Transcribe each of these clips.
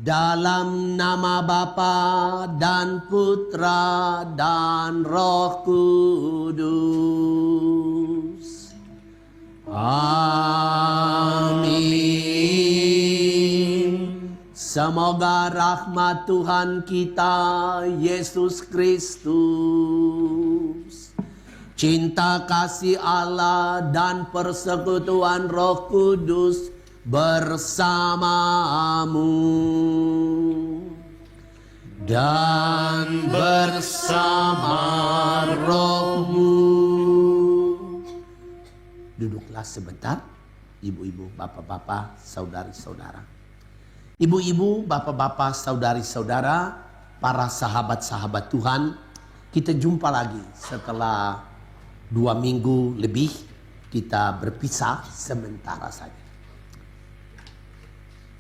Dalam nama Bapa dan Putra dan Roh Kudus. Amin. Semoga rahmat Tuhan kita Yesus Kristus, cinta kasih Allah dan persekutuan Roh Kudus bersamamu dan bersama rohmu. Duduklah sebentar, ibu-ibu, bapak-bapak, saudari-saudara. Ibu-ibu, bapak-bapak, saudari-saudara, para sahabat-sahabat Tuhan, kita jumpa lagi setelah 2 minggu lebih kita berpisah sementara saja.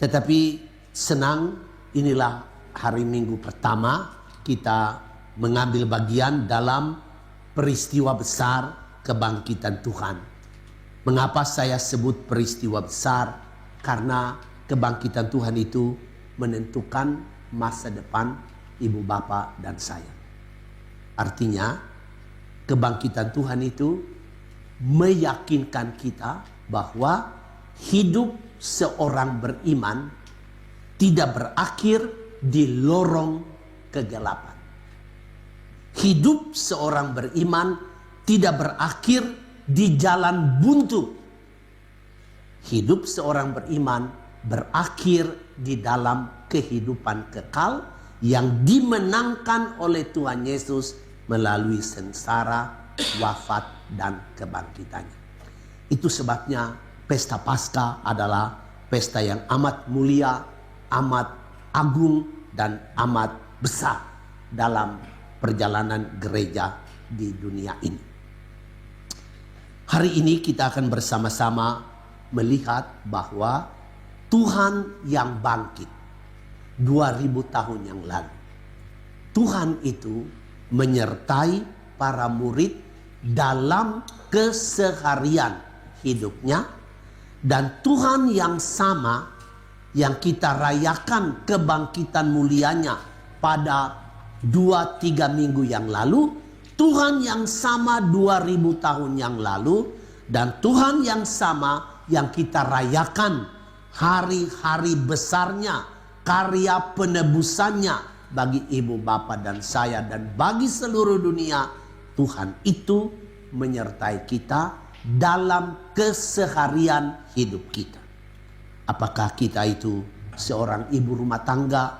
Tetapi senang, inilah hari Minggu pertama kita mengambil bagian dalam peristiwa besar kebangkitan Tuhan. Mengapa saya sebut peristiwa besar? Karena kebangkitan Tuhan itu menentukan masa depan ibu bapak dan saya. Artinya kebangkitan Tuhan itu meyakinkan kita bahwa hidup seorang beriman tidak berakhir di lorong kegelapan. Hidup seorang beriman tidak berakhir di jalan buntu. Hidup seorang beriman berakhir di dalam kehidupan kekal yang dimenangkan oleh Tuhan Yesus melalui sengsara, wafat, dan kebangkitannya. Itu sebabnya Pesta Paskah adalah pesta yang amat mulia, amat agung, dan amat besar dalam perjalanan gereja di dunia ini. Hari ini kita akan bersama-sama melihat bahwa Tuhan yang bangkit 2000 tahun yang lalu. Tuhan itu menyertai para murid dalam keseharian hidupnya. Dan Tuhan yang sama yang kita rayakan kebangkitan mulianya pada 2-3 minggu yang lalu, Tuhan yang sama 2000 tahun yang lalu, dan Tuhan yang sama yang kita rayakan hari-hari besarnya, karya penebusannya bagi ibu bapak dan saya dan bagi seluruh dunia. Tuhan itu menyertai kita dalam keseharian hidup kita. Apakah kita itu seorang ibu rumah tangga?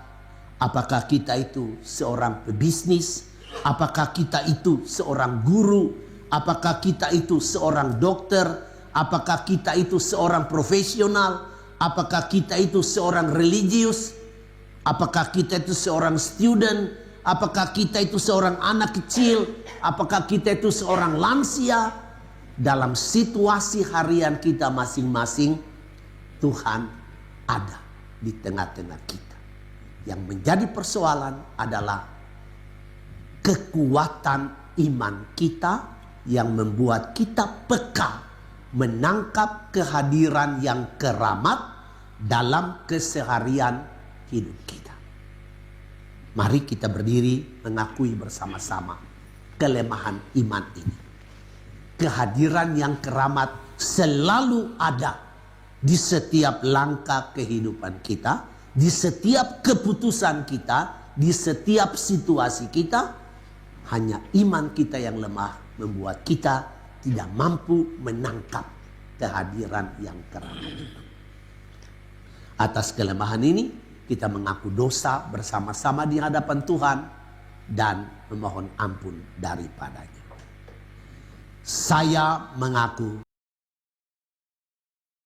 Apakah kita itu seorang pebisnis? Apakah kita itu seorang guru? Apakah kita itu seorang dokter? Apakah kita itu seorang profesional? Apakah kita itu seorang religius? Apakah kita itu seorang student? Apakah kita itu seorang anak kecil? Apakah kita itu seorang lansia? Dalam situasi harian kita masing-masing, Tuhan ada di tengah-tengah kita. Yang menjadi persoalan adalah kekuatan iman kita yang membuat kita peka menangkap kehadiran yang keramat dalam keseharian hidup kita. Mari kita berdiri mengakui bersama-sama kelemahan iman ini. Kehadiran yang keramat selalu ada di setiap langkah kehidupan kita, di setiap keputusan kita, di setiap situasi kita. Hanya iman kita yang lemah membuat kita tidak mampu menangkap kehadiran yang keramat. Atas kelemahan ini kita mengaku dosa bersama-sama di hadapan Tuhan dan memohon ampun daripadanya. Saya mengaku